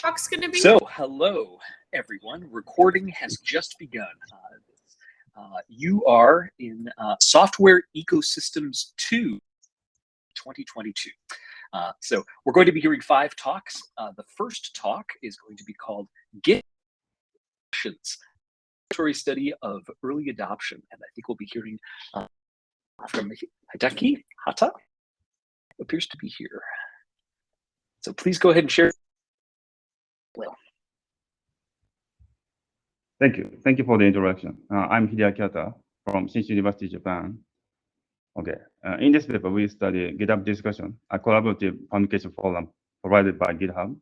talk's going to be? So, hello, everyone. Recording has just begun. You are in Software Ecosystems 2 2022. So, we're going to be hearing 5 talks. The first talk is going to be called Git Actions, Study of Early Adoption. And I think we'll be hearing from Hideki Hata, appears to be here. So, please go ahead and share. Well. Thank you. Thank you for the introduction. I'm Hideaki Hata from Shinshu University, Japan. Okay. In this paper, we study GitHub discussion, a collaborative communication forum provided by GitHub.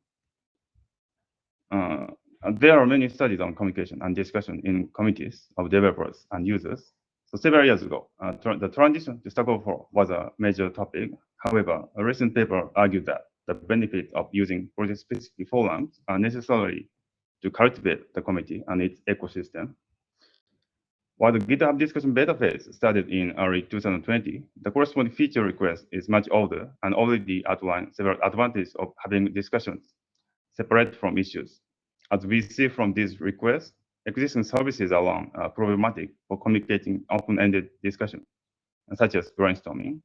There are many studies on communication and discussion in communities of developers and users. So several years ago, the transition to Stack Overflow was a major topic. However, a recent paper argued that the benefits of using project-specific forums are necessary to cultivate the community and its ecosystem. While the GitHub discussion beta phase started in early 2020, the corresponding feature request is much older and already outlined several advantages of having discussions separate from issues. As we see from these requests, existing services alone are problematic for communicating open-ended discussion, such as brainstorming.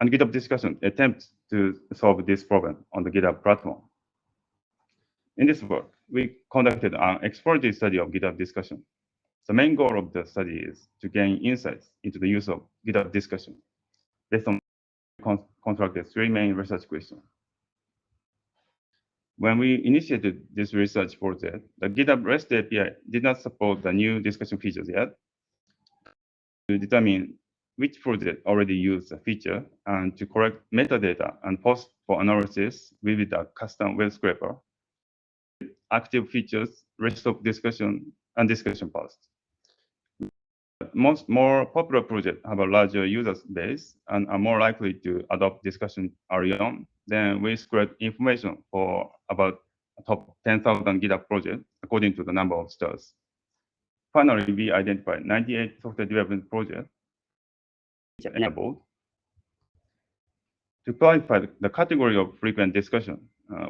And GitHub discussion attempts to solve this problem on the GitHub platform. In this work, we conducted an exploratory study of GitHub discussion. The main goal of the study is to gain insights into the use of GitHub discussion based on constructed 3 main research questions. When we initiated this research project, the GitHub REST API did not support the new discussion features yet. To determine which project already used the feature and to correct metadata and post for analysis, we did a custom web scraper, active features, rest of discussion, and discussion posts. More popular projects have a larger user base and are more likely to adopt discussion early on. Then we scrape information for about top 10,000 GitHub projects according to the number of stars. Finally, we identified 98 software development projects enabled. To clarify the category of frequent discussion,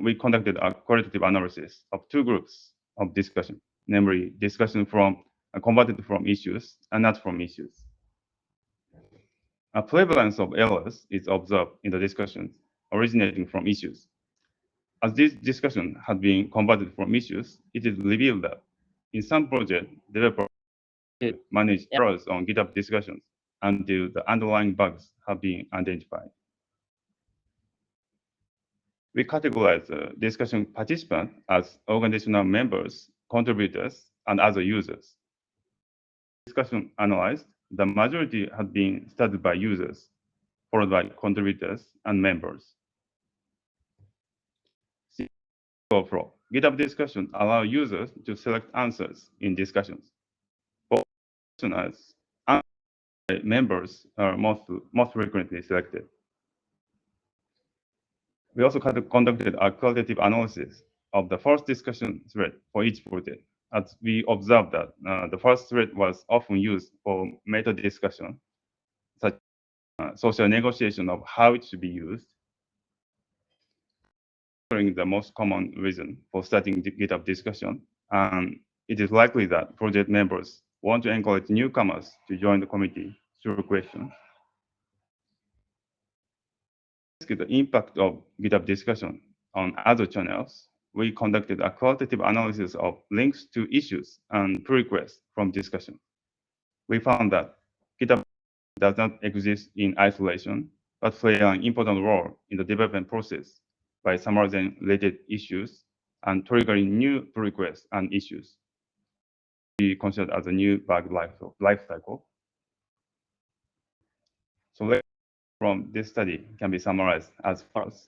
we conducted a qualitative analysis of 2 groups of discussion, namely discussion converted from issues and not from issues. A prevalence of errors is observed in the discussions originating from issues. As this discussion had been converted from issues, it is revealed that in some projects, developers manage errors on GitHub discussions until the underlying bugs have been identified. We categorize discussion participants as organizational members, contributors, and other users. Discussion analyzed, the majority had been studied by users, followed by contributors and members. Overall, GitHub discussion allow users to select answers in discussions. Both as members are most frequently selected. We also conducted a qualitative analysis of the first discussion thread for each project, as we observed that the first thread was often used for meta discussion, such as social negotiation of how it should be used. The most common reason for starting the GitHub discussion, and it is likely that project members want to encourage newcomers to join the committee through questions. The impact of GitHub discussion on other channels, we conducted a qualitative analysis of links to issues and pull requests from discussion. We found that GitHub does not exist in isolation, but play an important role in the development process by summarizing related issues and triggering new pull requests and issues. We considered as a new bug life cycle. So from this study can be summarized as follows.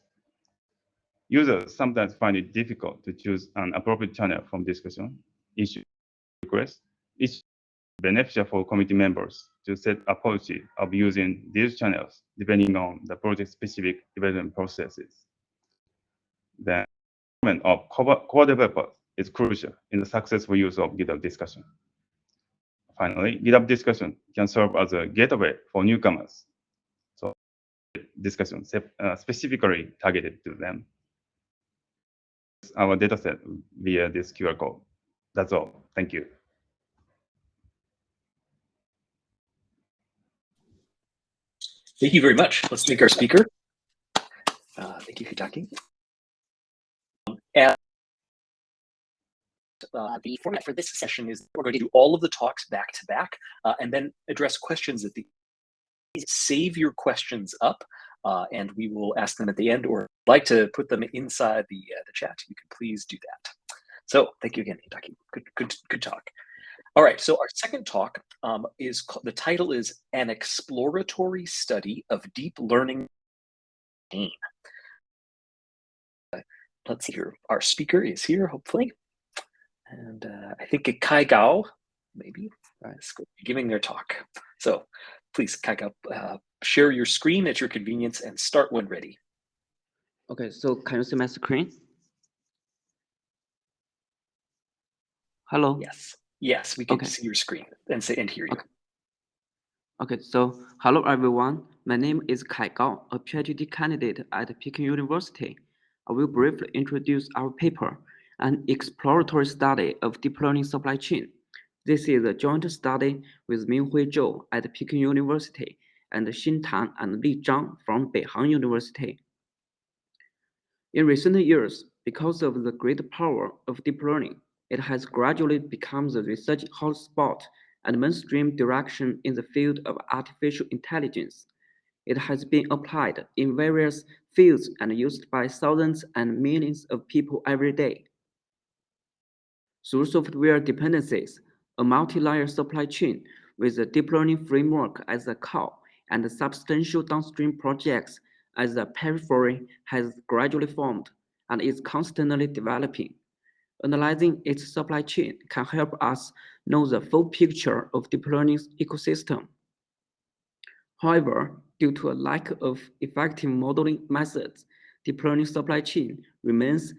Users sometimes find it difficult to choose an appropriate channel from discussion, issue, request. It's beneficial for committee members to set a policy of using these channels depending on the project-specific development processes. The involvement of core developers is crucial in the successful use of GitHub discussion. Finally, GitHub discussion can serve as a gateway for newcomers. So discussion specifically targeted to them. our dataset via this QR code. That's all. Thank you. Thank you very much. Let's thank our speaker. Thank you, Hitaki. And the format for this session is we're going to do all of the talks back to back and then address questions at the end. Save your questions up and we will ask them at the end, or like to put them inside the chat, you can please do that. So thank you again, Hitaki. Good talk. All right, so our second talk is, the title is An Exploratory Study of Deep Learning Pain. Let's see here, our speaker is here, hopefully. And I think Kai Gao, maybe, is giving their talk. So please, Kai Gao, share your screen at your convenience and start when ready. Okay, so can you see my screen? Hello? Yes. Yes, we can see your screen and hear you. Okay, so hello everyone. My name is Kai Gao, a PhD candidate at Peking University. I will briefly introduce our paper, An Exploratory Study of Deep Learning Supply Chain. This is a joint study with Minghui Zhou at Peking University and Xin Tan and Li Zhang from Beihang University. In recent years, because of the great power of deep learning, it has gradually become the research hotspot and mainstream direction in the field of artificial intelligence. It has been applied in various fields and used by thousands and millions of people every day. Through software dependencies, a multi-layer supply chain with a deep learning framework as a core and substantial downstream projects as a periphery has gradually formed and is constantly developing. Analyzing its supply chain can help us know the full picture of deep learning's ecosystem. However, due to a lack of effective modeling methods, deep learning supply chain remains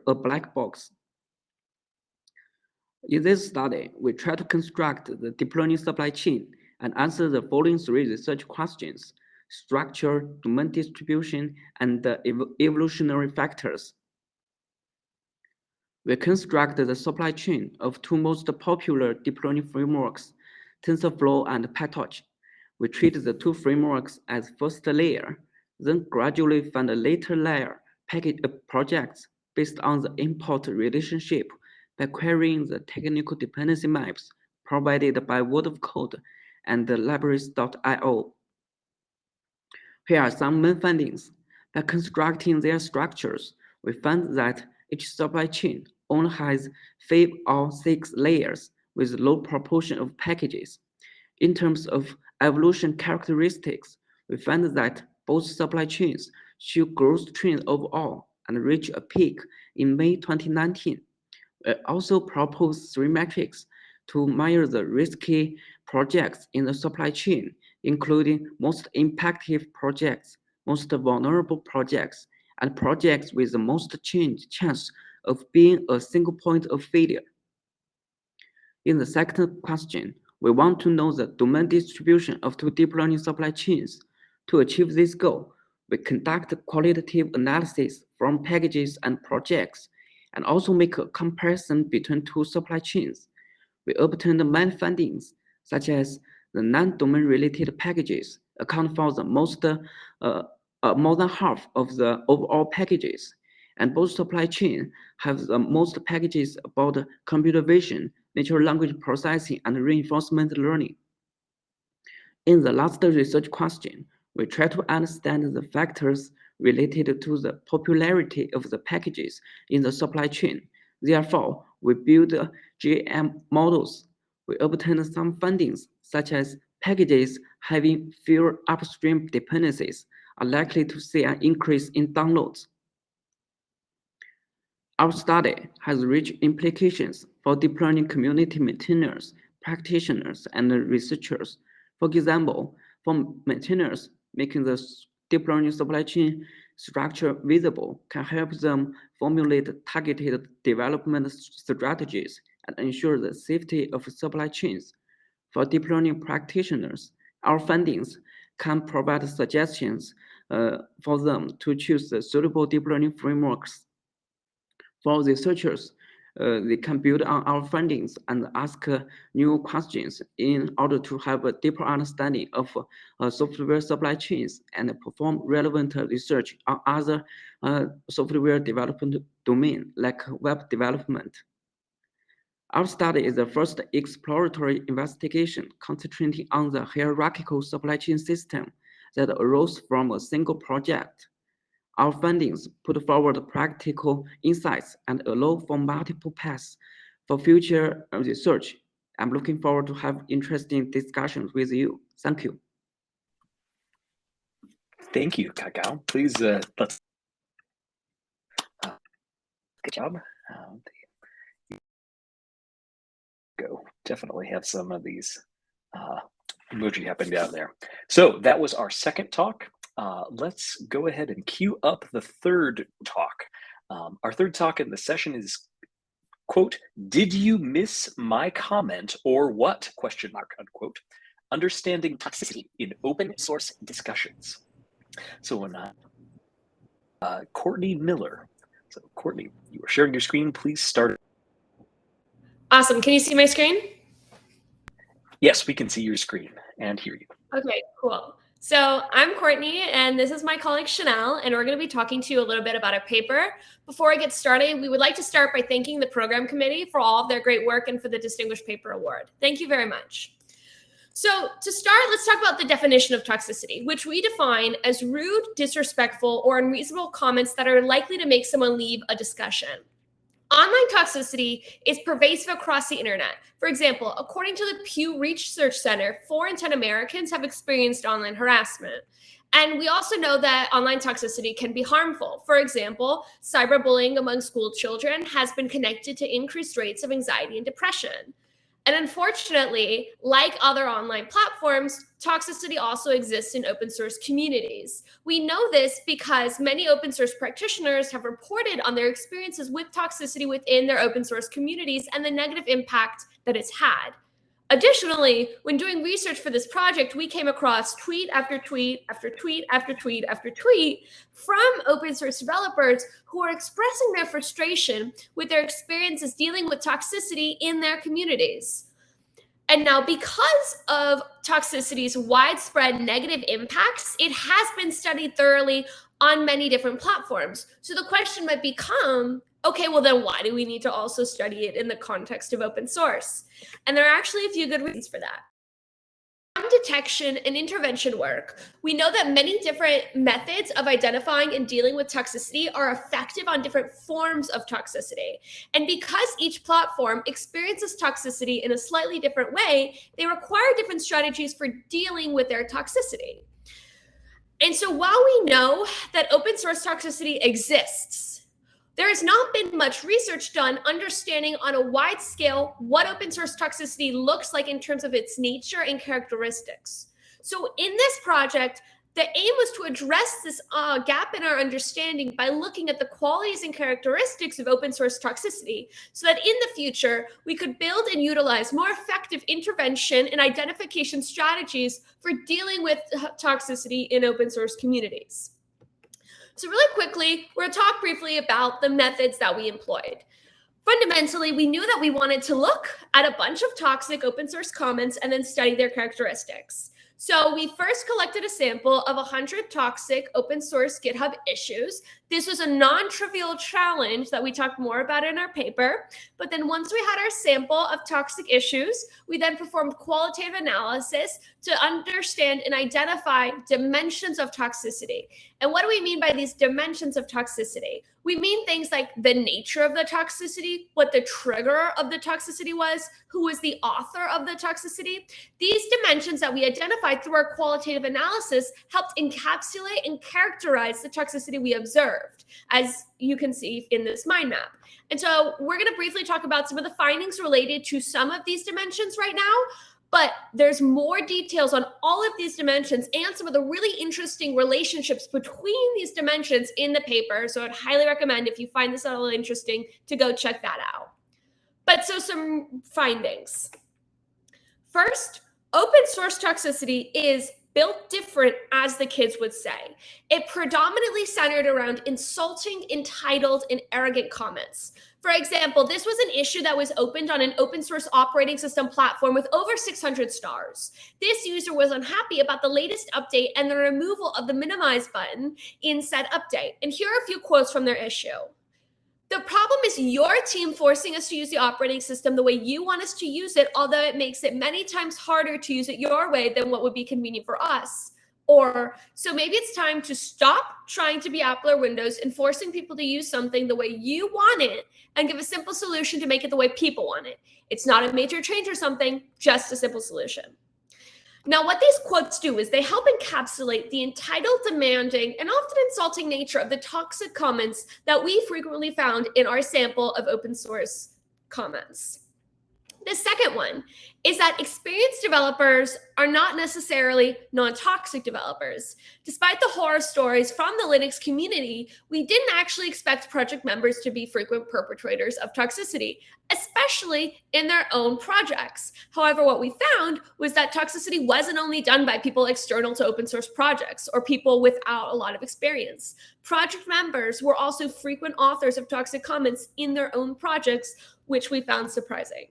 a black box. In this study, we try to construct the deep learning supply chain and answer the following three research questions: structure, domain distribution, and the evolutionary factors. We construct the supply chain of two most popular deep learning frameworks, TensorFlow and PyTorch. We treat the two frameworks as first layer, then gradually find a later layer package of projects based on the import relationship by querying the technical dependency maps provided by Word of Code and the libraries.io. Here are some main findings. By constructing their structures, we find that each supply chain only has 5 or 6 layers with low proportion of packages. In terms of evolution characteristics, we find that both supply chains show growth trend overall and reach a peak in May 2019. We also propose 3 metrics to measure the risky projects in the supply chain, including most impactful projects, most vulnerable projects, and projects with the most chance of being a single point of failure. In the second question, we want to know the domain distribution of two deep learning supply chains. To achieve this goal, we conduct qualitative analysis from packages and projects, and also make a comparison between two supply chains. We obtained many findings, such as the non-domain related packages account for the more than half of the overall packages, and both supply chains have the most packages about computer vision, natural language processing, and reinforcement learning. In the last research question, we try to understand the factors related to the popularity of the packages in the supply chain. Therefore, we build GAM models. We obtained some findings, such as packages having fewer upstream dependencies are likely to see an increase in downloads. Our study has rich implications for deep learning community maintainers, practitioners, and researchers. For example, for maintainers, making the deep learning supply chain structure visible can help them formulate targeted development strategies and ensure the safety of supply chains. For deep learning practitioners, our findings can provide suggestions for them to choose the suitable deep learning frameworks. For researchers, they can build on our findings and ask new questions in order to have a deeper understanding of software supply chains and perform relevant research on other software development domains like web development. Our study is the first exploratory investigation concentrating on the hierarchical supply chain system that arose from a single project. Our findings put forward practical insights and allow for multiple paths for future research. I'm looking forward to have interesting discussions with you. Thank you. Thank you, Kakao. Please, let's. Good job. Go. Definitely have some of these emoji happen down there. So that was our second talk. Let's go ahead and queue up the third talk. Our third talk in the session is, quote, "Did you miss my comment or what?" question mark, unquote. Understanding toxicity in open source discussions. So when Courtney Miller. So Courtney, you are sharing your screen. Please start. Awesome. Can you see my screen? Yes, we can see your screen and hear you. Okay, cool. So I'm Courtney, and this is my colleague Chanel, and we're going to be talking to you a little bit about a paper. Before I get started, we would like to start by thanking the program committee for all of their great work and for the Distinguished Paper Award. Thank you very much. So to start, let's talk about the definition of toxicity, which we define as rude, disrespectful, or unreasonable comments that are likely to make someone leave a discussion. Online toxicity is pervasive across the internet. For example, according to the Pew Research Center, 4 in 10 Americans have experienced online harassment. And we also know that online toxicity can be harmful. For example, cyberbullying among school children has been connected to increased rates of anxiety and depression. And unfortunately, like other online platforms, toxicity also exists in open source communities. We know this because many open source practitioners have reported on their experiences with toxicity within their open source communities and the negative impact that it's had. Additionally, when doing research for this project, we came across tweet after tweet after tweet after tweet after tweet from open source developers who are expressing their frustration with their experiences dealing with toxicity in their communities. And now, because of toxicity's widespread negative impacts, it has been studied thoroughly on many different platforms. So the question might become, okay, well then why do we need to also study it in the context of open source? And there are actually a few good reasons for that. From detection and intervention work, we know that many different methods of identifying and dealing with toxicity are effective on different forms of toxicity. And because each platform experiences toxicity in a slightly different way, they require different strategies for dealing with their toxicity. And so while we know that open source toxicity exists, there has not been much research done understanding on a wide scale what open source toxicity looks like in terms of its nature and characteristics. So in this project, the aim was to address this gap in our understanding by looking at the qualities and characteristics of open source toxicity so that in the future, we could build and utilize more effective intervention and identification strategies for dealing with toxicity in open source communities. So really quickly, we're going to talk briefly about the methods that we employed. Fundamentally, we knew that we wanted to look at a bunch of toxic open source comments and then study their characteristics. So we first collected a sample of 100 toxic open source GitHub issues. This was a non-trivial challenge that we talked more about in our paper. But then once we had our sample of toxic issues, we then performed qualitative analysis to understand and identify dimensions of toxicity. And what do we mean by these dimensions of toxicity? We mean things like the nature of the toxicity, what the trigger of the toxicity was, who was the author of the toxicity. These dimensions that we identified through our qualitative analysis helped encapsulate and characterize the toxicity we observed, as you can see in this mind map. And so we're going to briefly talk about some of the findings related to some of these dimensions right now. But there's more details on all of these dimensions and some of the really interesting relationships between these dimensions in the paper. So I'd highly recommend, if you find this at all interesting, to go check that out. But so some findings. First, open source toxicity is built different, as the kids would say. It predominantly centered around insulting, entitled, and arrogant comments. For example, this was an issue that was opened on an open source operating system platform with over 600 stars. This user was unhappy about the latest update and the removal of the minimize button in said update. And here are a few quotes from their issue. The problem is your team forcing us to use the operating system the way you want us to use it, although it makes it many times harder to use it your way than what would be convenient for us. Or, so maybe it's time to stop trying to be Apple or Windows and forcing people to use something the way you want it and give a simple solution to make it the way people want it. It's not a major change or something, just a simple solution. Now, what these quotes do is they help encapsulate the entitled, demanding, and often insulting nature of the toxic comments that we frequently found in our sample of open source comments. The second one is that experienced developers are not necessarily non-toxic developers. Despite the horror stories from the Linux community, we didn't actually expect project members to be frequent perpetrators of toxicity, especially in their own projects. However, what we found was that toxicity wasn't only done by people external to open source projects or people without a lot of experience. Project members were also frequent authors of toxic comments in their own projects, which we found surprising.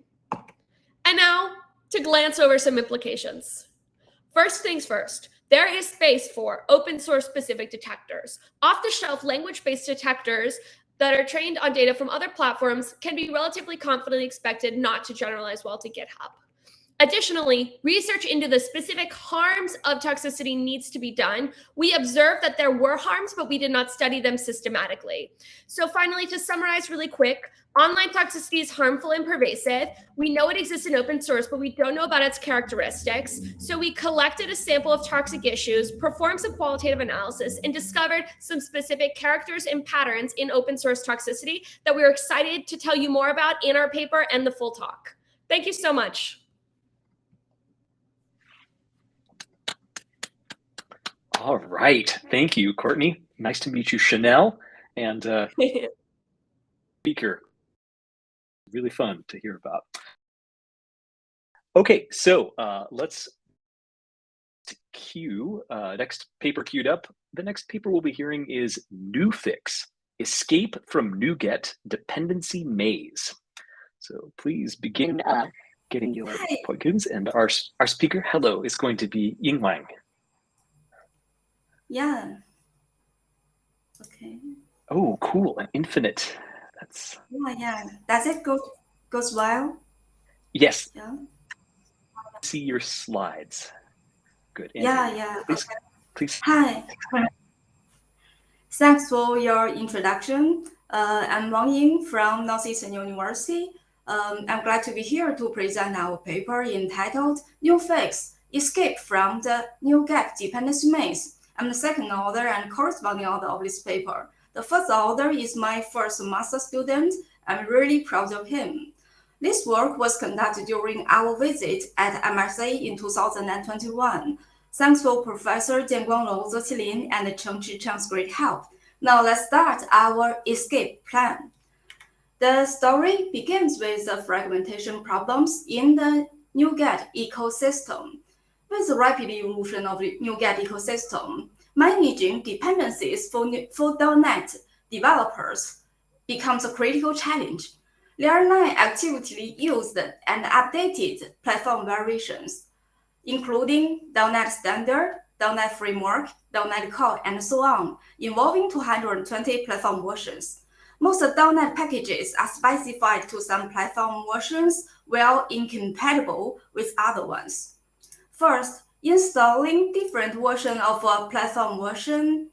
And now to glance over some implications. First things first, there is space for open source specific detectors. Off-the-shelf language-based detectors that are trained on data from other platforms can be relatively confidently expected not to generalize well to GitHub. Additionally, research into the specific harms of toxicity needs to be done. We observed that there were harms, but we did not study them systematically. So finally, to summarize really quick, online toxicity is harmful and pervasive. We know it exists in open source, but we don't know about its characteristics. So we collected a sample of toxic issues, performed some qualitative analysis, and discovered some specific characters and patterns in open source toxicity that we are excited to tell you more about in our paper and the full talk. Thank you so much. All right. Thank you, Courtney. Nice to meet you, Chanel. And speaker. Really fun to hear about. Okay, so let's cue next paper queued up. The next paper we'll be hearing is NuFix, Escape from NuGet Dependency Maze. So please begin getting your points. And our speaker, hello, is going to be Ying Wang. Yeah. Okay. Oh, cool. An infinite. That's. Yeah. Does it goes well? Yes. Yeah. See your slides. Good. Yeah. Please, okay. please. Hi. Thanks for your introduction. I'm Wang Ying from Northeastern University. I'm glad to be here to present our paper entitled NuFix, Escape from the NuGet Dependency Maze. I'm the second author and corresponding author of this paper. The first author is my first master student. I'm really proud of him. This work was conducted during our visit at MRC in 2021. Thanks for Professor Jianguanglou, Zhe Qilin, and Cheng Chichang's great help. Now let's start our escape plan. The story begins with the fragmentation problems in the NuGet ecosystem. With the rapid evolution of the NuGet ecosystem, managing dependencies for .NET developers becomes a critical challenge. There are 9 actively used and updated platform variations, including .NET Standard, .NET Framework, .NET Core, and so on, involving 220 platform versions. Most .NET packages are specified to some platform versions while incompatible with other ones. First, installing different versions of a platform version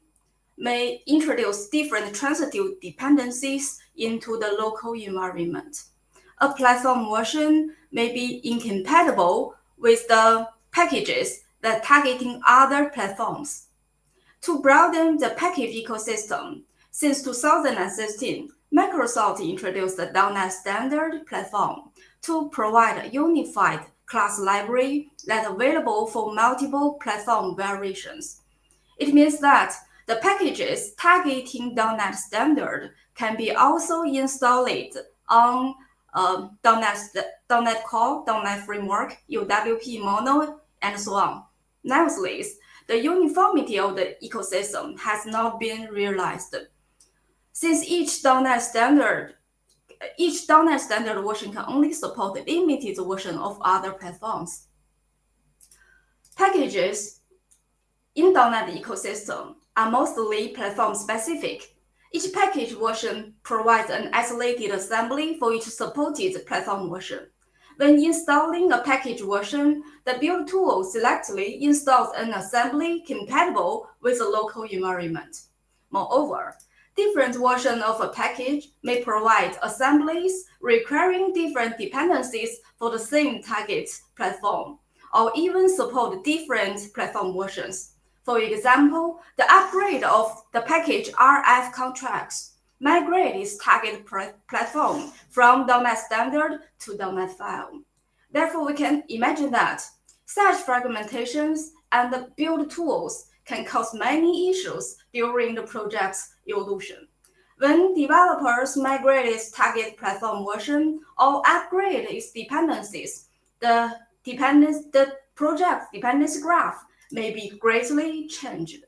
may introduce different transitive dependencies into the local environment. A platform version may be incompatible with the packages that targeting other platforms. To broaden the package ecosystem, since 2016, Microsoft introduced the .NET Standard platform to provide a unified class library that's available for multiple platform variations. It means that the packages targeting .NET Standard can be also installed on .NET Core, .NET Framework, UWP Mono, and so on. Nevertheless, the uniformity of the ecosystem has not been realized. Since each .NET standard version can only support a limited version of other platforms. Packages in .NET ecosystem are mostly platform-specific. Each package version provides an isolated assembly for each supported platform version. When installing a package version, the build tool selectively installs an assembly compatible with the local environment. Moreover, different versions of a package may provide assemblies requiring different dependencies for the same target platform, or even support different platform versions. For example, the upgrade of the package RF contracts migrate its target platform from .NET Standard to .NET File. Therefore, we can imagine that such fragmentations and the build tools can cause many issues during the project's evolution. When developers migrate its target platform version or upgrade its dependencies, the project's dependency graph may be greatly changed.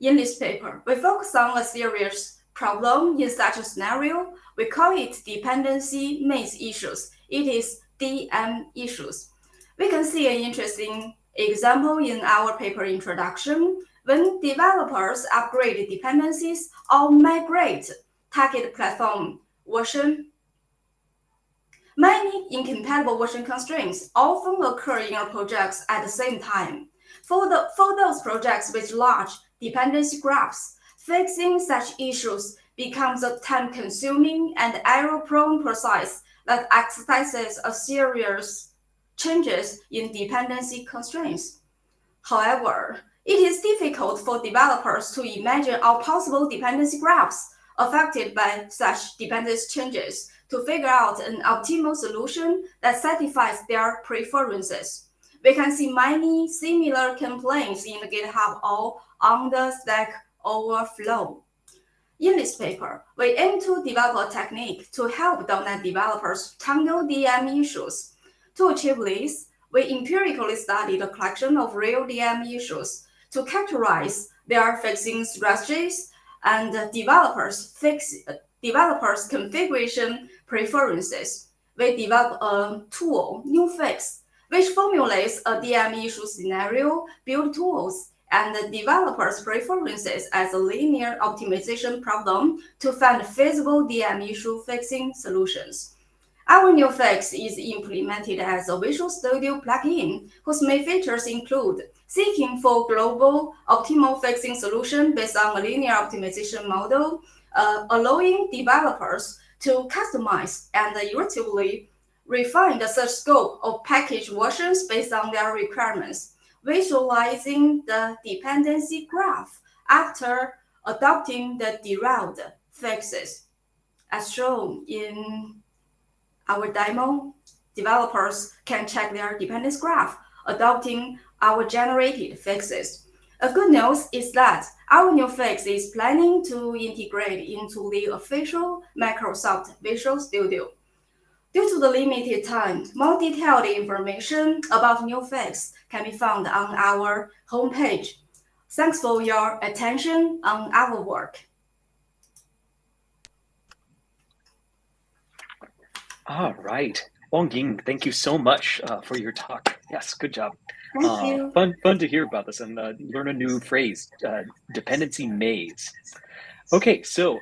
In this paper, we focus on a serious problem in such a scenario. We call it dependency maze issues. It is DM issues. We can see an interesting example in our paper introduction. When developers upgrade dependencies or migrate target platform version, many incompatible version constraints often occur in our projects at the same time. For those projects with large dependency graphs, fixing such issues becomes a time-consuming and error-prone process that exercises a serious changes in dependency constraints. However, it is difficult for developers to imagine all possible dependency graphs affected by such dependency changes to figure out an optimal solution that satisfies their preferences. We can see many similar complaints in the GitHub or on the Stack Overflow. In this paper, we aim to develop a technique to help .NET developers tackle DM issues. To achieve this, we empirically studied a collection of real DM issues to characterize their fixing strategies and developers' configuration preferences. We developed a tool, NewFix, which formulates a DM issue scenario, build tools, and the developers' preferences as a linear optimization problem to find feasible DM issue fixing solutions. Our NewFix is implemented as a Visual Studio plugin, whose main features include seeking for global optimal fixing solution based on a linear optimization model, allowing developers to customize and iteratively refine the search scope of package versions based on their requirements, visualizing the dependency graph after adopting the derived fixes. As shown in our demo, developers can check their dependency graph adopting our generated fixes. A good news is that our NewFix is planning to integrate into the official Microsoft Visual Studio. Due to the limited time, more detailed information about NewFix can be found on our homepage. Thanks for your attention on our work. All right. Wang Ying, thank you so much for your talk. Yes, good job. Thank you. Fun to hear about this and learn a new phrase, dependency maze. Okay, so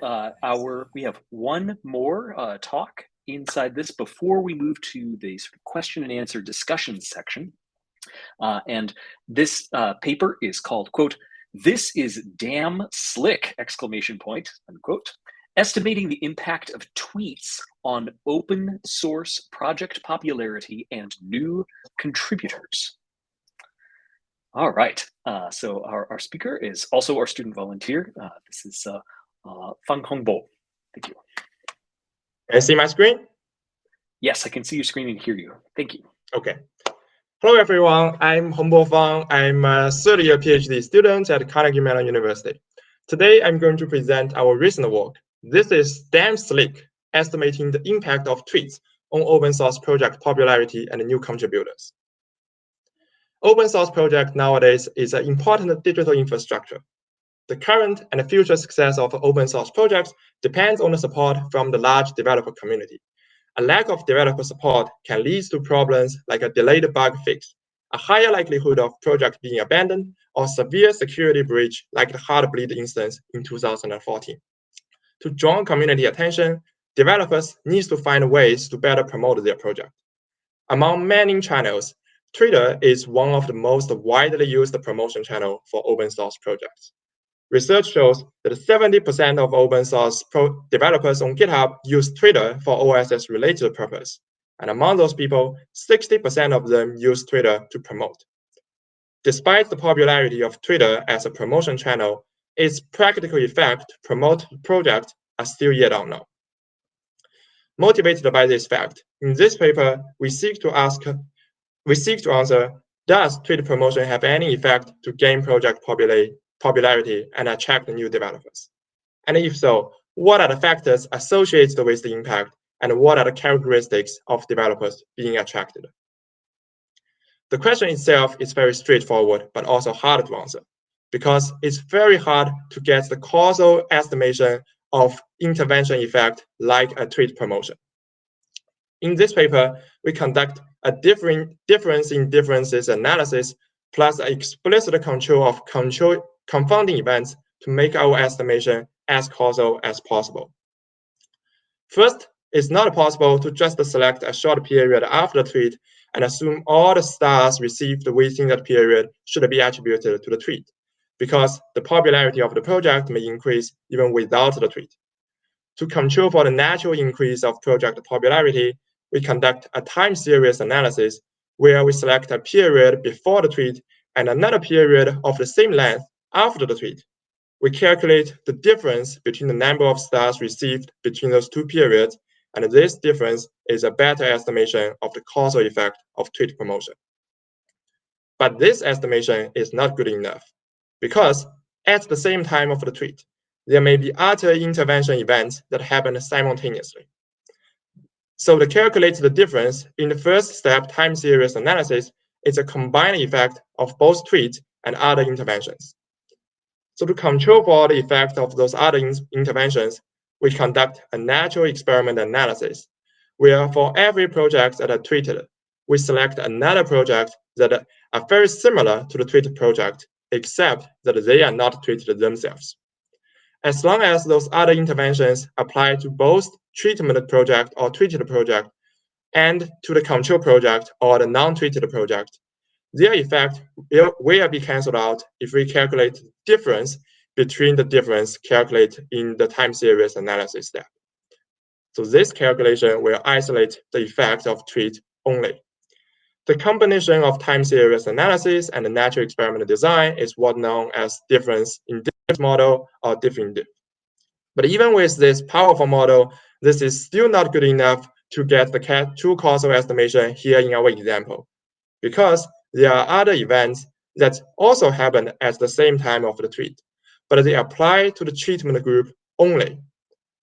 we have one more talk inside this before we move to the sort of question and answer discussion section. And this paper is called, quote, "This is damn slick!" exclamation point, unquote. Estimating the impact of tweets on open source project popularity and new contributors. All right, so our speaker is also our student volunteer. This is Fang Hongbo. Thank you. Can I see my screen? Yes, I can see your screen and hear you. Thank you. Okay. Hello, everyone. I'm Hongbo Fang. I'm a third-year PhD student at Carnegie Mellon University. Today, I'm going to present our recent work. This is damn slick, estimating the impact of tweets on open source project popularity and new contributors. Open source project nowadays is an important digital infrastructure. The current and future success of open source projects depends on the support from the large developer community. A lack of developer support can lead to problems like a delayed bug fix, a higher likelihood of project being abandoned, or severe security breach like the Heartbleed instance in 2014. To draw community attention, developers need to find ways to better promote their project. Among many channels, Twitter is one of the most widely used promotion channels for open source projects. Research shows that 70% of open source developers on GitHub use Twitter for OSS-related purpose. And among those people, 60% of them use Twitter to promote. Despite the popularity of Twitter as a promotion channel, its practical effect to promote projects are still yet unknown. Motivated by this fact, in this paper, we seek to answer, does Twitter promotion have any effect to gain project popularity and attract new developers? And if so, what are the factors associated with the impact, and what are the characteristics of developers being attracted? The question itself is very straightforward, but also hard to answer, because it's very hard to get the causal estimation of intervention effect like a tweet promotion. In this paper, we conduct a difference in differences analysis plus an explicit control of confounding events to make our estimation as causal as possible. First, it's not possible to just select a short period after the tweet and assume all the stars received within that period should be attributed to the tweet, because the popularity of the project may increase even without the tweet. To control for the natural increase of project popularity, we conduct a time series analysis where we select a period before the tweet and another period of the same length after the tweet. We calculate the difference between the number of stars received between those two periods, and this difference is a better estimation of the causal effect of tweet promotion. But this estimation is not good enough, because at the same time of the tweet, there may be other intervention events that happen simultaneously. So to calculate the difference in the first step time series analysis is a combined effect of both tweets and other interventions. So to control for the effect of those other interventions, we conduct a natural experiment analysis, where for every project that are tweeted, we select another project that are very similar to the tweeted project, except that they are not tweeted themselves. As long as those other interventions apply to both treatment project or tweeted project and to the control project or the non-tweeted project, their effect will be canceled out if we calculate the difference between the difference calculated in the time series analysis step. So this calculation will isolate the effect of tweet only. The combination of time series analysis and the natural experiment design is what known as difference in difference model or different diff. But even with this powerful model, this is still not good enough to get the true causal estimation here in our example, because there are other events that also happen at the same time of the tweet, but they apply to the treatment group only.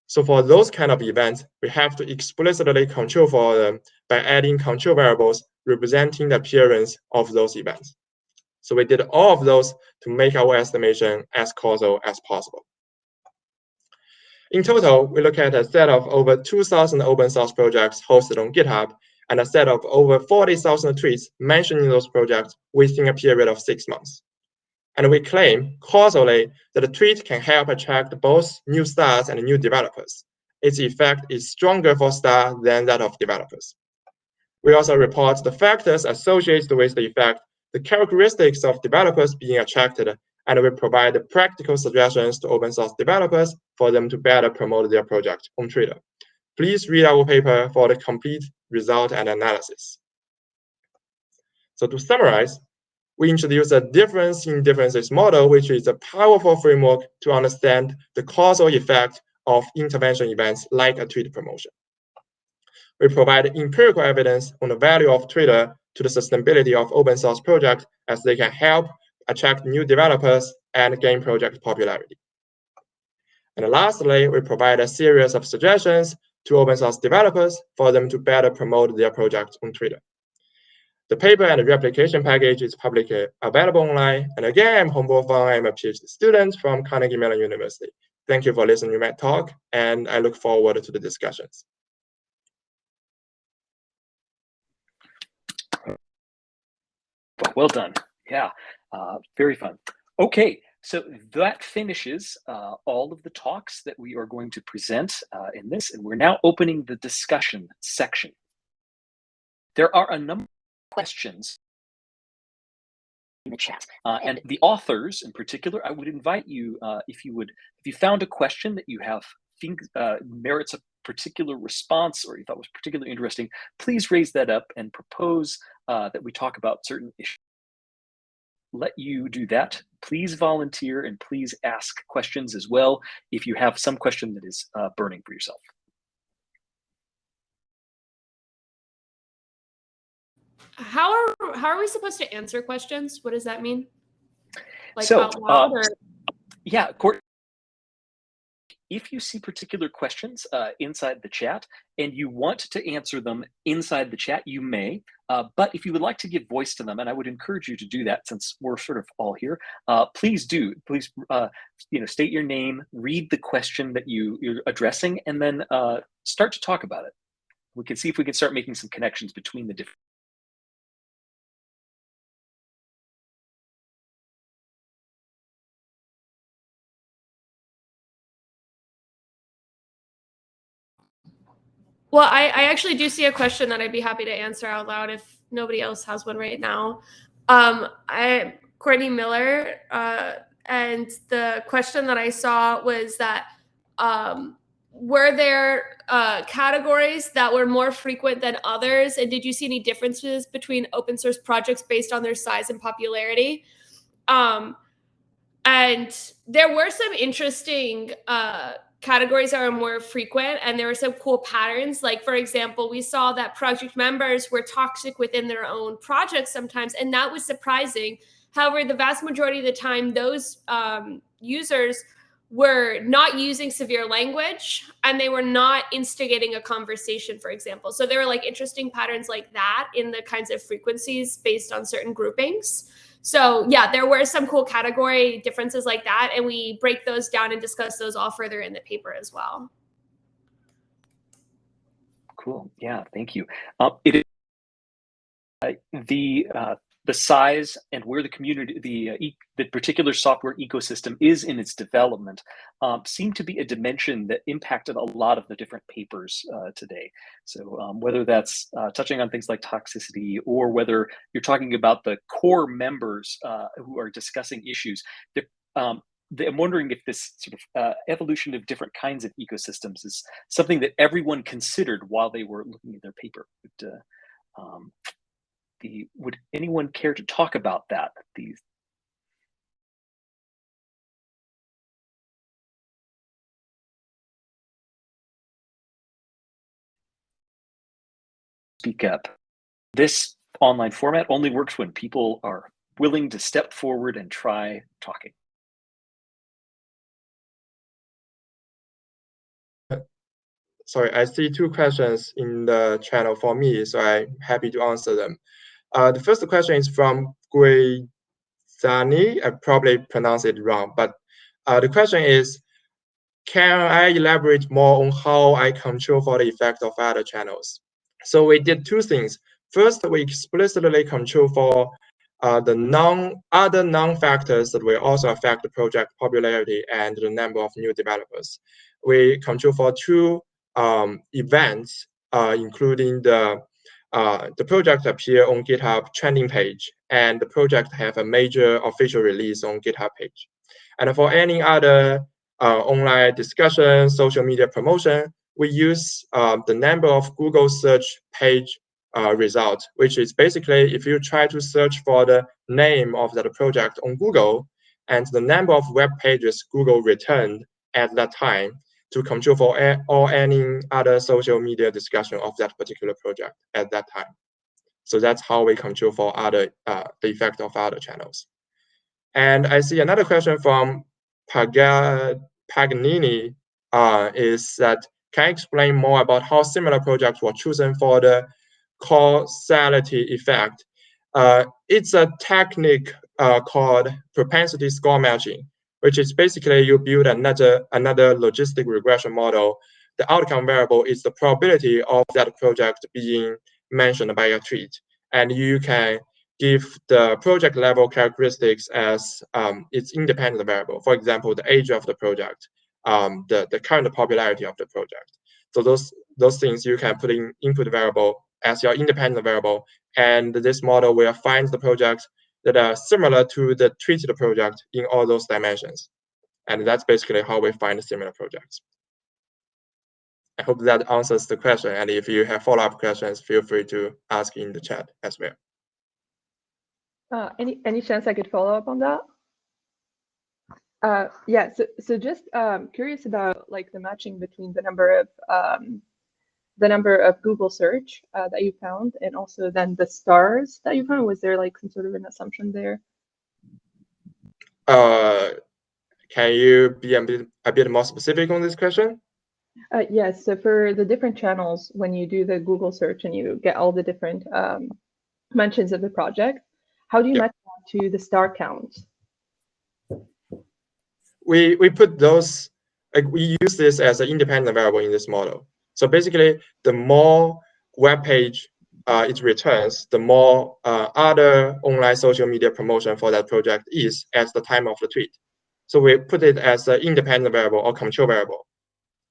So for those kind of events, we have to explicitly control for them by adding control variables representing the appearance of those events. So we did all of those to make our estimation as causal as possible. In total, we look at a set of over 2,000 open source projects hosted on GitHub and a set of over 40,000 tweets mentioning those projects within a period of 6 months. And we claim causally that a tweet can help attract both new stars and new developers. Its effect is stronger for stars than that of developers. We also report the factors associated with the effect, the characteristics of developers being attracted, and we provide practical suggestions to open source developers for them to better promote their project on Twitter. Please read our paper for the complete result and analysis. So to summarize, we introduce a difference in differences model, which is a powerful framework to understand the causal effect of intervention events like a tweet promotion. We provide empirical evidence on the value of Twitter to the sustainability of open source projects, as they can help attract new developers and gain project popularity. And lastly, we provide a series of suggestions to open source developers for them to better promote their projects on Twitter. The paper and the replication package is publicly available online. And again, I'm Hongbo Fang. I'm a PhD student from Carnegie Mellon University. Thank you for listening to my talk, and I look forward to the discussions. Well done. Yeah, very fun. Okay, so that finishes all of the talks that we are going to present in this, and we're now opening the discussion section. There are a number of questions in the chat, and the authors in particular, I would invite you, if you found a question that you think merits a particular response or you thought was particularly interesting, please raise that up and propose that we talk about certain issues. Let you do that. Please volunteer and please ask questions as well if you have some question that is burning for yourself. How are we supposed to answer questions? What does that mean? Like So, out loud or? Yeah, Courtney, if you see particular questions inside the chat and you want to answer them inside the chat, you may. But if you would like to give voice to them, and I would encourage you to do that since we're sort of all here, please do. Please, state your name, read the question that you're addressing, and then start to talk about it. We can see if we can start making some connections between the different. Well, I actually do see a question that I'd be happy to answer out loud if nobody else has one right now. I'm Courtney Miller, and the question that I saw was that were there categories that were more frequent than others, and did you see any differences between open source projects based on their size and popularity? And there were some interesting categories that are more frequent, and there were some cool patterns. Like, for example, we saw that project members were toxic within their own projects sometimes, and that was surprising. However, the vast majority of the time, those users were not using severe language, and they were not instigating a conversation, for example. So there were like interesting patterns like that in the kinds of frequencies based on certain groupings. So yeah, there were some cool category differences like that, and we break those down and discuss those all further in the paper as well. Cool. Yeah, thank you. The size and where the community, the particular software ecosystem is in its development seem to be a dimension that impacted a lot of the different papers today. So whether that's touching on things like toxicity, or whether you're talking about the core members who are discussing issues, I'm wondering if this sort of evolution of different kinds of ecosystems is something that everyone considered while they were looking at their paper. Would anyone care to talk about that? Speak up. This online format only works when people are willing to step forward and try talking. Sorry, I see two questions in the channel for me, so I'm happy to answer them. The first question is from Gui Zani. I probably pronounced it wrong, but the question is, can I elaborate more on how I control for the effect of other channels? So we did two things. First, we explicitly control for the other non-factors that will also affect the project popularity and the number of new developers. We control for two events, including the project appear on GitHub trending page, and the project have a major official release on GitHub page. And for any other online discussion, social media promotion, we use the number of Google search page result, which is basically if you try to search for the name of that project on Google and the number of web pages Google returned at that time, to control for or any other social media discussion of that particular project at that time. So that's how we control for other the effect of other channels. And I see another question from Paganini is that, can I explain more about how similar projects were chosen for the causality effect? It's a technique called propensity score matching, which is basically you build another logistic regression model. The outcome variable is the probability of that project being mentioned by a tweet, and you can give the project level characteristics as its independent variable. For example, the age of the project, the current popularity of the project. So those things you can put in input variable as your independent variable, and this model will find the projects that are similar to the tweeted project in all those dimensions. And that's basically how we find similar projects. I hope that answers the question. And if you have follow-up questions, feel free to ask in the chat as well. Any chance I could follow up on that? Yeah, so just curious about like the matching between the number of Google search that you found, and also then the stars that you found. Was there like some sort of an assumption there? Can you be a bit more specific on this question? Yes, so for the different channels, when you do the Google search and you get all the different mentions of the project, how do you match that to the star count? We put those, like we use this as an independent variable in this model. So basically, the more web page it returns, the more other online social media promotion for that project is at the time of the tweet. So we put it as an independent variable or control variable,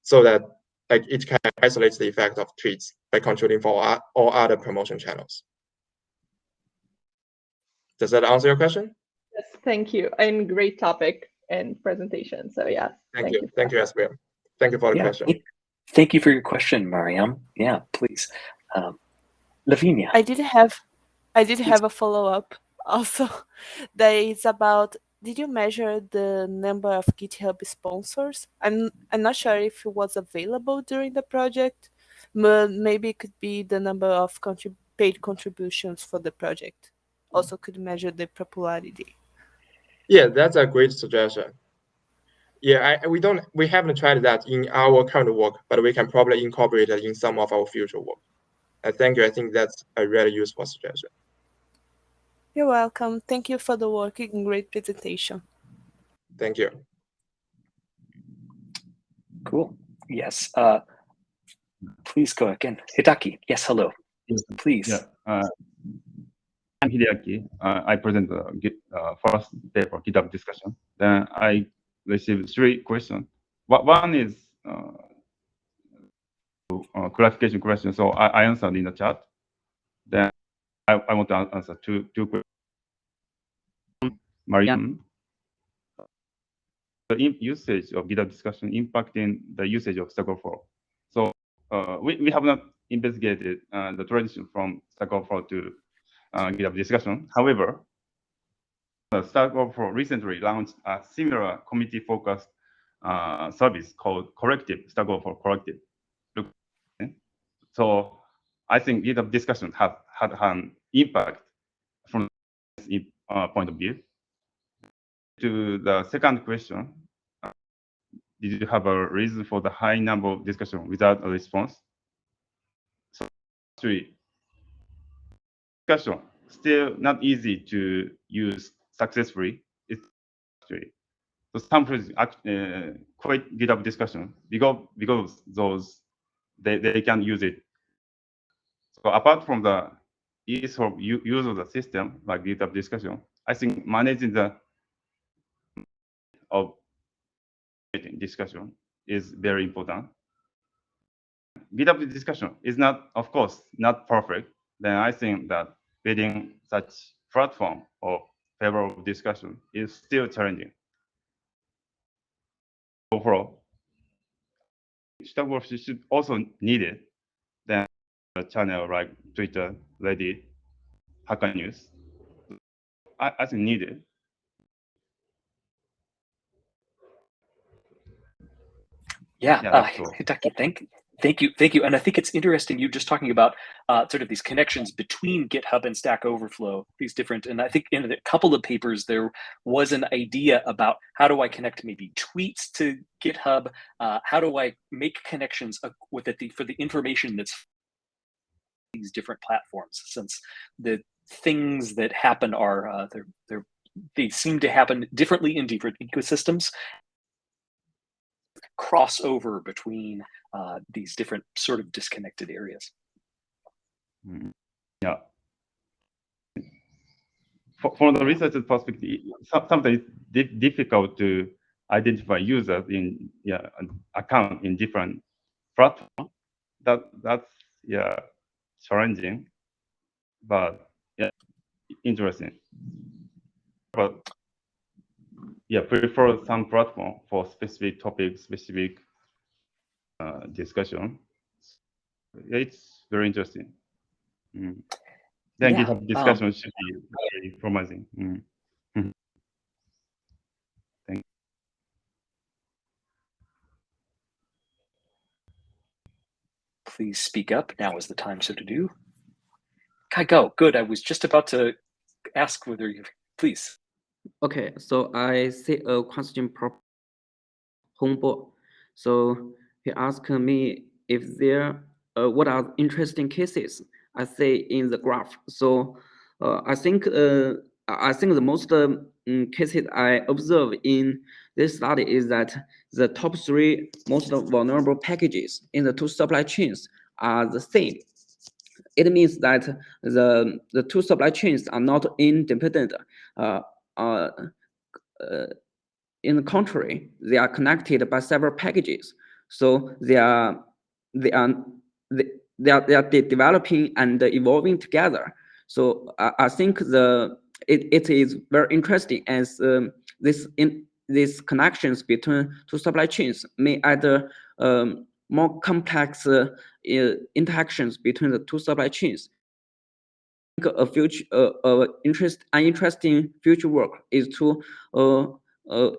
so that like it can isolate the effect of tweets by controlling for all other promotion channels. Does that answer your question? Yes, thank you. And great topic and presentation. So yeah, thank you. Thank you as well. Thank you for the question. Thank you for your question, Mariam. Yeah, please. Lavinia. I did have a follow-up also that is about, did you measure the number of GitHub sponsors? I'm not sure if it was available during the project, but maybe it could be the number of paid contributions for the project. Also could measure the popularity. Yeah, that's a great suggestion. Yeah, we haven't tried that in our current work, but we can probably incorporate it in some of our future work. Thank you. I think that's a really useful suggestion. You're welcome. Thank you for the work and great presentation. Thank you. Cool. Yes. Please go again. Hidaki. Yes, hello. Yes. Please. Yeah. I'm Hideaki. I present the first paper, GitHub discussion. Then I received 3 questions. One is clarification question, so I answered in the chat. Then I want to answer two questions. Mariam, the usage of GitHub discussion impacting the usage of Stack Overflow. So we have not investigated the transition from Stack Overflow to GitHub discussion. However, Stack Overflow recently launched a similar community-focused service called Corrective, Stack Overflow Corrective. So I think GitHub discussion had an impact from this point of view. To the second question, did you have a reason for the high number of discussion without a response? So 3, discussion still not easy to use successfully. It's 3. So some projects quit GitHub discussion because those they can use it. So apart from the ease of use of the system like GitHub discussion, I think managing the discussion is very important. GitHub discussion is not, of course, not perfect. Then I think that building such platform of favorable discussion is still challenging. Overall, Stack Overflow should also need it. Then a channel like Twitter, Reddit, Hacker News, I think needed. Yeah, Hidaki, thank you. And I think it's interesting you just talking about sort of these connections between GitHub and Stack Overflow, these different, and I think in a couple of papers there was an idea about how do I connect maybe tweets to GitHub? How do I make connections with it for the information that's these different platforms, since the things that happen are they seem to happen differently in different ecosystems, crossover between these different sort of disconnected areas. Yeah. From the researcher's perspective, sometimes it's difficult to identify users in an account in different platforms. That's challenging, but interesting. But prefer some platform for specific topics, specific discussion. It's very interesting. Then GitHub discussion should be very promising. Thank you. Please speak up. Now is the time so to do. Kai, go. Good. I was just about to ask whether you, please. Okay, so I see a question from Hongbo. So he asked me if there, what are interesting cases I say in the graph. So I think the most cases I observe in this study is that the top 3 most vulnerable packages in the 2 supply chains are the same. It means that the 2 supply chains are not independent. In the contrary, they are connected by several packages. So they are developing and evolving together. So I think it is very interesting as these connections between 2 supply chains may add more complex interactions between the 2 supply chains. An interesting future work is to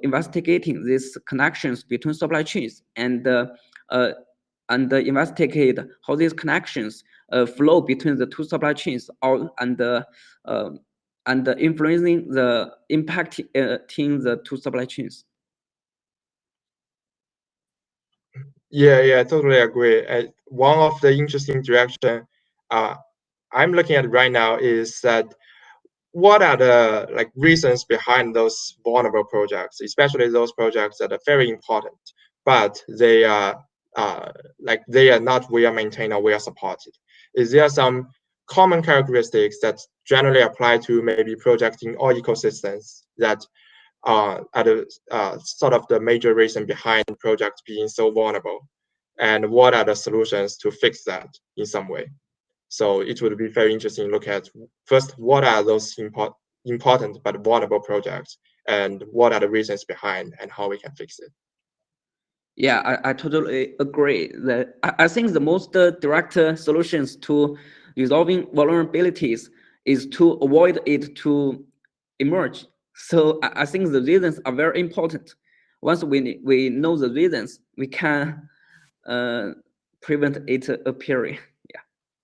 investigating these connections between supply chains and investigate how these connections flow between the 2 supply chains, and influencing the impact in the 2 supply chains. Yeah, I totally agree. One of the interesting direction I'm looking at right now is that what are the reasons behind those vulnerable projects, especially those projects that are very important, but they are not well maintained or well supported? Is there some common characteristics that generally apply to maybe projects in all ecosystems that are sort of the major reason behind projects being so vulnerable? And what are the solutions to fix that in some way? So it would be very interesting to look at first, what are those important but vulnerable projects, and what are the reasons behind, and how we can fix it. Yeah, I totally agree. That I think the most direct solutions to resolving vulnerabilities is to avoid it to emerge. So I think the reasons are very important. Once we know the reasons, we can prevent it appearing.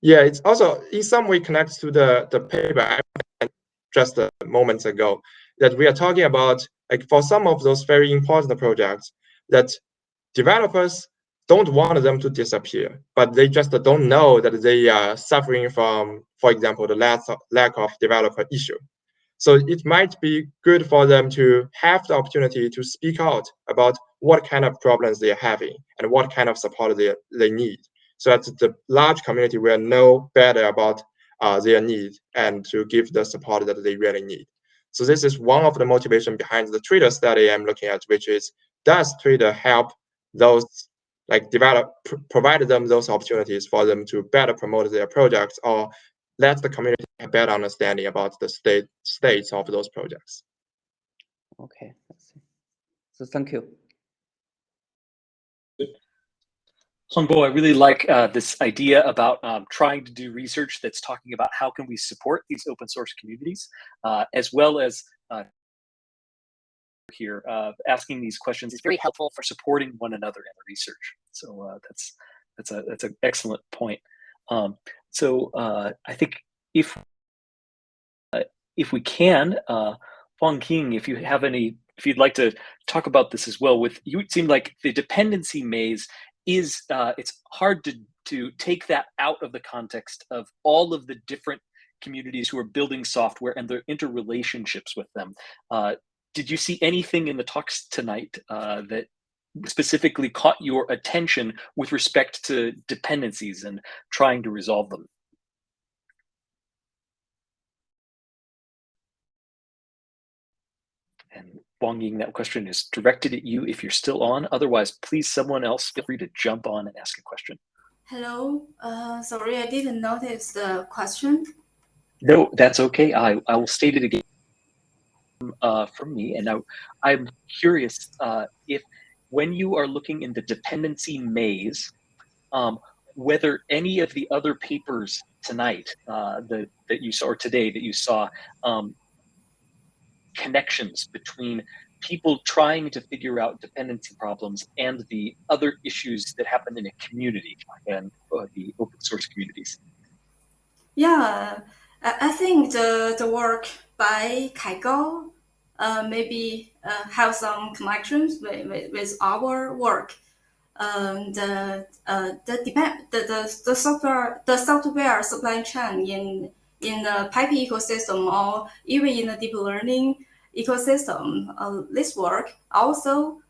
Yeah, it's also in some way connects to the paper I read just a moment ago, that we are talking about, for some of those very important projects, that developers don't want them to disappear, but they just don't know that they are suffering from, for example, the lack of developer issue. So it might be good for them to have the opportunity to speak out about what kind of problems they are having and what kind of support they need, so that the large community will know better about their needs and to give the support that they really need. So this is one of the motivation behind the Twitter study I'm looking at, which is, does Twitter help those provide them those opportunities for them to better promote their projects, or let the community have better understanding about the states of those projects? Okay, let's see. So thank you. Hongbo, I really like this idea about trying to do research that's talking about how can we support these open source communities, as well as here asking these questions is very helpful for supporting one another in the research. So that's an excellent point. So I think if we can, Huang Qing, if you'd like to talk about this as well. With you, it seemed like the dependency maze is it's hard to take that out of the context of all of the different communities who are building software and their interrelationships with them. Did you see anything in the talks tonight that specifically caught your attention with respect to dependencies and trying to resolve them? And Wang Ying, that question is directed at you if you're still on. Otherwise, please, someone else, feel free to jump on and ask a question. Hello. Sorry, I didn't notice the question. No, that's okay. I will state it again from me. And now I'm curious if when you are looking in the dependency maze, whether any of the other papers tonight that you saw, or today that you saw, connections between people trying to figure out dependency problems and the other issues that happen in a community and the open source communities. Yeah, I think the work by Kaigao maybe have some connections with our work. The software supply chain in the Pipey ecosystem, or even in the deep learning ecosystem, this work also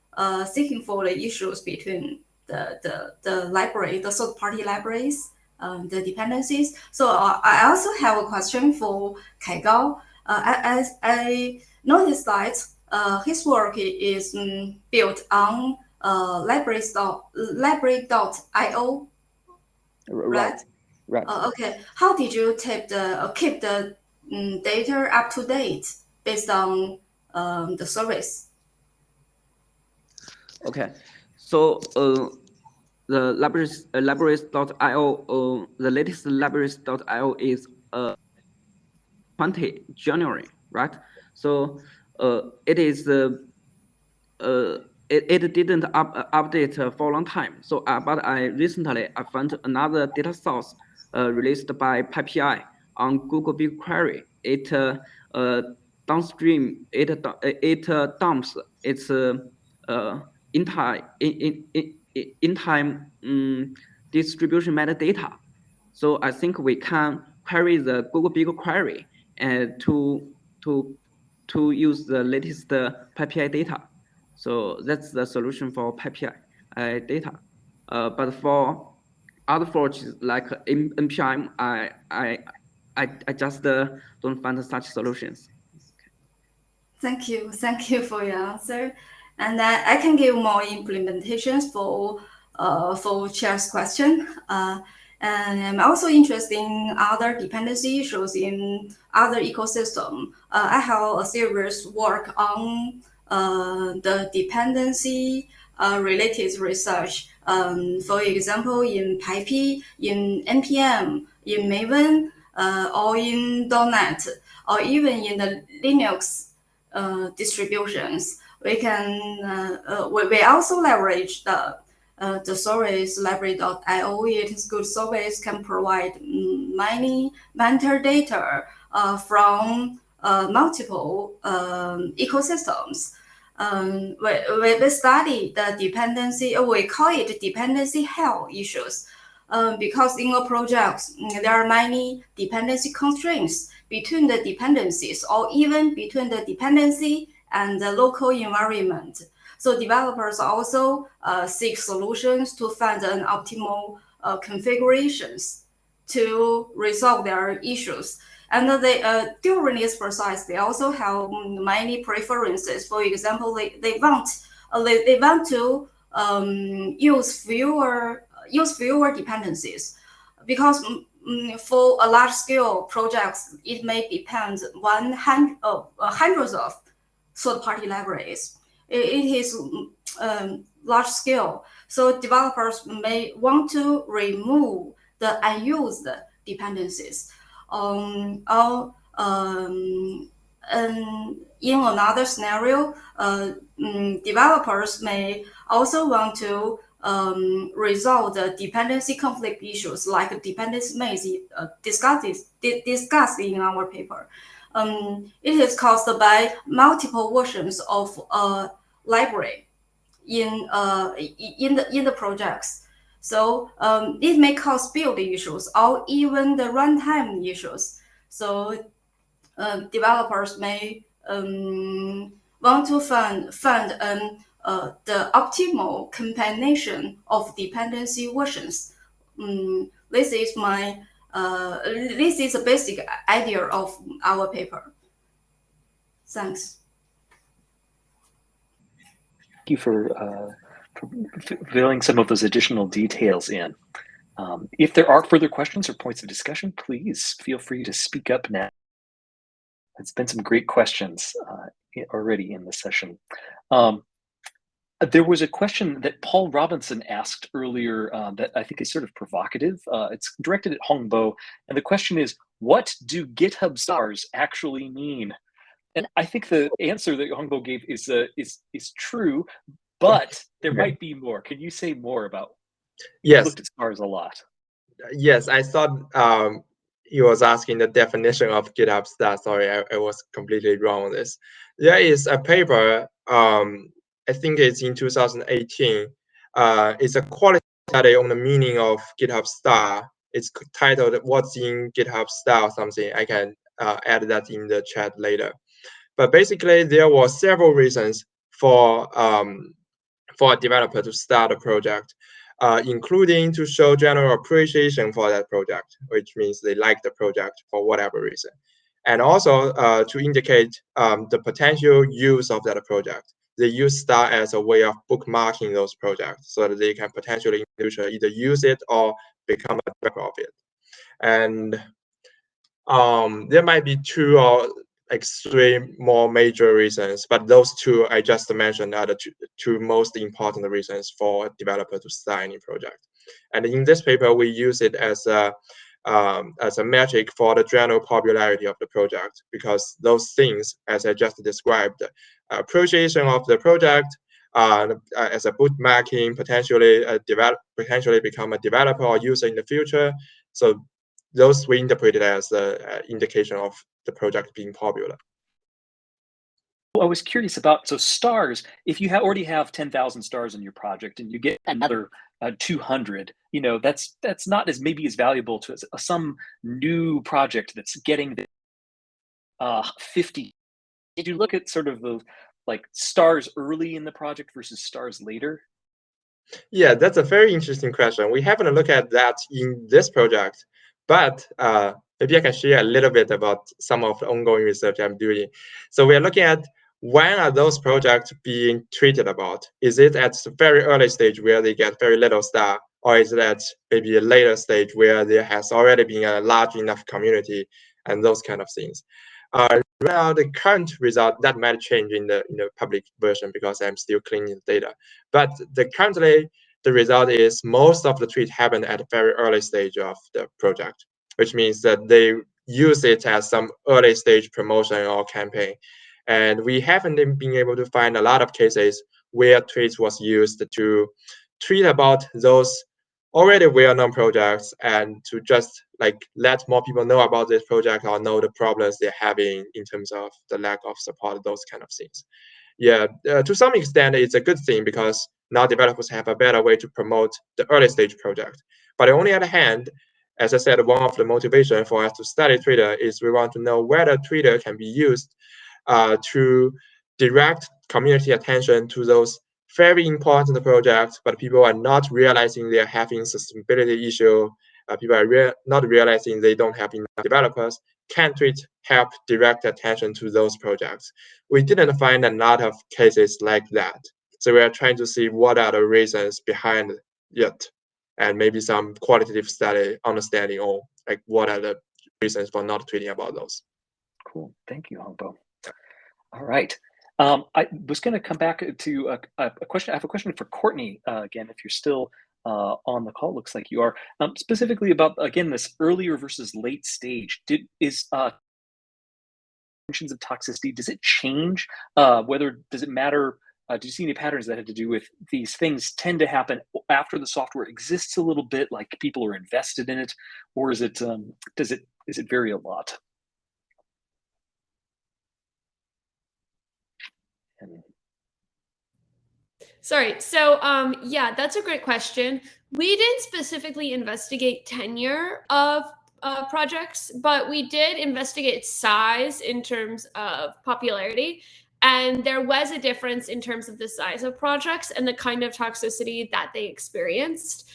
seeking for the issues between the library, the third-party libraries, the dependencies. So I also have a question for Kaigao. I noticed that his work is built on library.io, right? Right. Okay. How did you keep the data up to date based on the service? Okay. So the libraries.io, the latest libraries.io is 20 January, right? So it is it didn't update for a long time. So but I recently found another data source released by PyPI on Google BigQuery. It downstream it dumps its in time distribution metadata. So I think we can query the Google BigQuery and to use the latest PyPI data. So that's the solution for PyPI data. But for other forges like NPM, I just don't find such solutions. Thank you for your answer. And I can give more implementations for Chair's question. And I'm also interested in other dependency issues in other ecosystem. I have a serious work on the dependency related research. For example, in Pipey, in NPM, in Maven, or in .NET, or even in the Linux distributions. We can we also leverage the service library.io. It is good service, can provide many metadata from multiple ecosystems. We study the dependency, we call it dependency hell issues. Because in a project, there are many dependency constraints between the dependencies, or even between the dependency and the local environment. So developers also seek solutions to find an optimal configurations to resolve their issues. And during this process, they also have many preferences. For example, they want to use fewer dependencies, because for a large scale projects, it may depend hundreds of third-party libraries. It is large scale, so developers may want to remove the unused dependencies. In another scenario, developers may also want to resolve the dependency conflict issues, like dependency maze discussed in our paper. It is caused by multiple versions of a library in the projects. So it may cause build issues or even the runtime issues. So developers may want to find the optimal combination of dependency versions. This is my this is a basic idea of our paper. Thanks. Thank you for filling some of those additional details in. If there are further questions or points of discussion, please feel free to speak up now. It's been some great questions already in the session. There was a question that Paul Robinson asked earlier that I think is sort of provocative. It's directed at Hongbo, and the question is, what do GitHub stars actually mean? And I think the answer that Hongbo gave is true, but there might be more. Can you say more about? Yes. Looked at stars a lot. Yes, I thought he was asking the definition of GitHub star. Sorry, I was completely wrong on this. There is a paper, I think it's in 2018. It's a quality study on the meaning of GitHub star. It's titled "What's in GitHub star" or something. I can add that in the chat later. But basically, there were several reasons for a developer to start a project, including to show general appreciation for that project, which means they like the project for whatever reason, and also to indicate the potential use of that project. They use star as a way of bookmarking those projects so that they can potentially in the future either use it or become a developer of it. And there might be two or like three more major reasons, but those two I just mentioned are the two most important reasons for a developer to start any project. And in this paper, we use it as a metric for the general popularity of the project, because those things, as I just described, appreciation of the project, as a bookmarking, potentially become a developer or user in the future. So those we interpret it as an indication of the project being popular. I was curious about, so stars, if you already have 10,000 stars in your project and you get another 200, you know, that's not as maybe as valuable to some new project that's getting 50. Did you look at sort of the like stars early in the project versus stars later? Yeah, that's a very interesting question. We haven't looked at that in this project, but maybe I can share a little bit about some of the ongoing research I'm doing. So we're looking at when are those projects being treated about? Is it at the very early stage where they get very little star, or is it at maybe a later stage where there has already been a large enough community and those kind of things? Now the current result that might change in the public version because I'm still cleaning the data. But currently the result is most of the tweets happen at a very early stage of the project, which means that they use it as some early stage promotion or campaign. And we haven't been able to find a lot of cases where tweets was used to tweet about those already well-known projects and to just like let more people know about this project or know the problems they're having in terms of the lack of support, those kind of things. Yeah, to some extent, it's a good thing because now developers have a better way to promote the early stage project. But on the other hand, as I said, one of the motivation for us to study Twitter is we want to know whether Twitter can be used to direct community attention to those very important projects, but people are not realizing they're having sustainability issue. People are not realizing they don't have enough developers. Can tweet help direct attention to those projects? We didn't find a lot of cases like that. So we are trying to see what are the reasons behind it, and maybe some qualitative study understanding or like what are the reasons for not tweeting about those. Cool, thank you, Hongbo. All right. I was going to come back to a question. I have a question for Courtney again, if you're still on the call. Looks like you are. Specifically about, again, this earlier versus late stage. Is mentions of toxicity, does it change? Does it matter? Do you see any patterns that have to do with these things tend to happen after the software exists a little bit, like people are invested in it, or is it does it vary a lot? Sorry. So, yeah, that's a great question. We didn't specifically investigate tenure of projects, but we did investigate size in terms of popularity. And there was a difference in terms of the size of projects and the kind of toxicity that they experienced.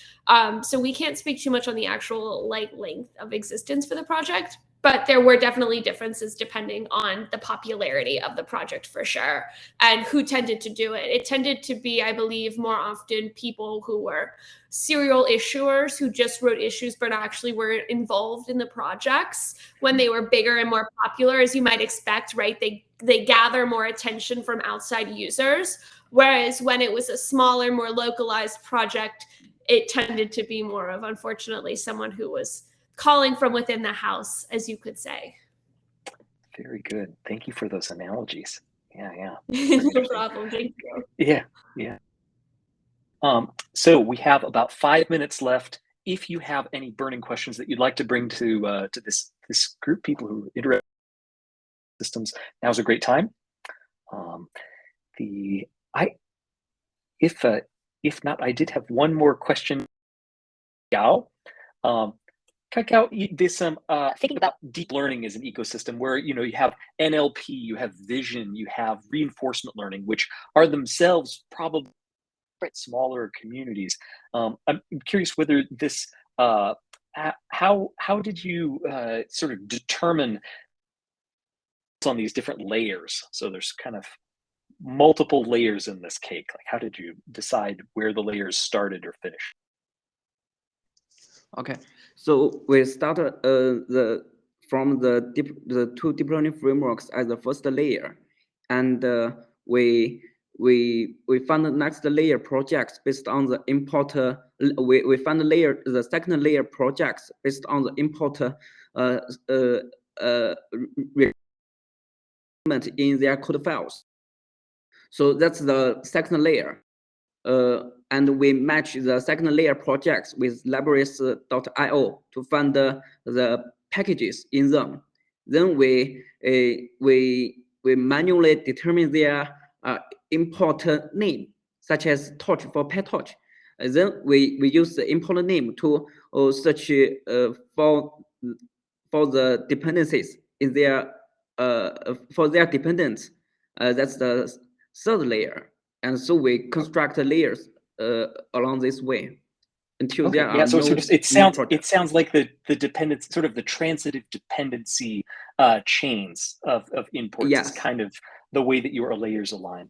So we can't speak too much on the actual length of existence for the project, but there were definitely differences depending on the popularity of the project for sure, and who tended to do it. It tended to be, I believe, more often people who were serial issuers who just wrote issues but actually were involved in the projects. When they were bigger and more popular, as you might expect, right, they gather more attention from outside users. Whereas when it was a smaller, more localized project, it tended to be more of, unfortunately, someone who was calling from within the house, as you could say. Very good. Thank you for those analogies. Yeah. No problem. Thank you. Yeah. So we have about 5 minutes left. If you have any burning questions that you'd like to bring to this group, people who are interested in systems, now's a great time. If not, I did have one more question. Yao, Kakao, there's some thinking about deep learning as an ecosystem where you have NLP, you have vision, you have reinforcement learning, which are themselves probably smaller communities. I'm curious whether this how did you sort of determine on these different layers? So there's kind of multiple layers in this cake. Like, how did you decide where the layers started or finished? Okay, so we started from the two deep learning frameworks as the first layer, and we found the next layer projects based on the import. We found the second layer projects based on the import in their code files. So that's the second layer. And we match the second layer projects with libraries.io to find the packages in them. Then we manually determine their import name, such as torch for PyTorch. Then we use the import name to search for the dependencies in their for their dependents. That's the third layer. And so we construct layers along this way until there are so no it sounds like the dependence, sort of the transitive dependency chains of imports is kind of the way that your layers align.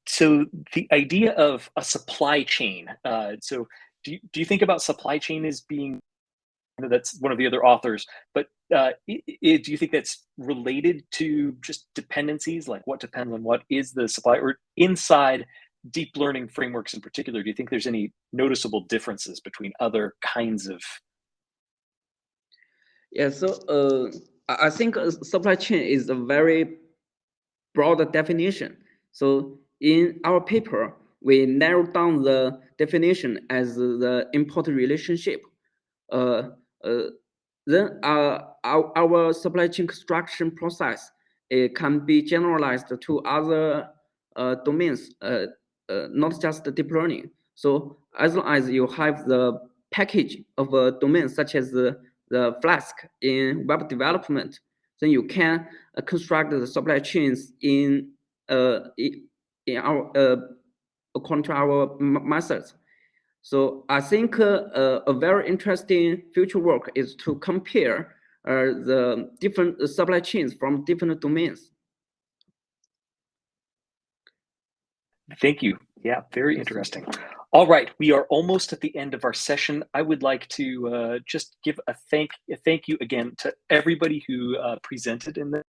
So the idea of a supply chain. So do you think about supply chain as being, that's one of the other authors, but do you think that's related to just dependencies, like what depends on what is the supply, or inside deep learning frameworks in particular, do you think there's any noticeable differences between other kinds of? Yeah, so I think supply chain is a very broad definition. So in our paper, we narrowed down the definition as the import relationship. Then our supply chain construction process can be generalized to other domains, not just the deep learning. So as long as you have the package of a domain, such as the Flask in web development, then you can construct the supply chains in our according to our methods. So I think a very interesting future work is to compare the different supply chains from different domains. Thank you. Yeah, very interesting. All right, we are almost at the end of our session. I would like to just give a thank you again to everybody who presented in this.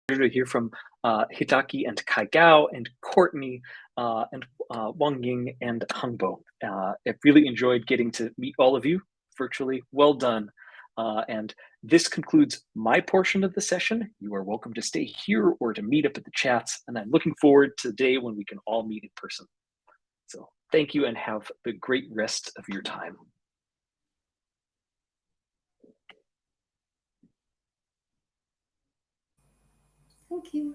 To hear from Hidaki and Kaigao and Courtney and Wang Ying and Hangbo. I've really enjoyed getting to meet all of you virtually. Well done. And this concludes my portion of the session. You are welcome to stay here or to meet up at the chats. And I'm looking forward to the day when we can all meet in person. So thank you and have the great rest of your time. Thank you.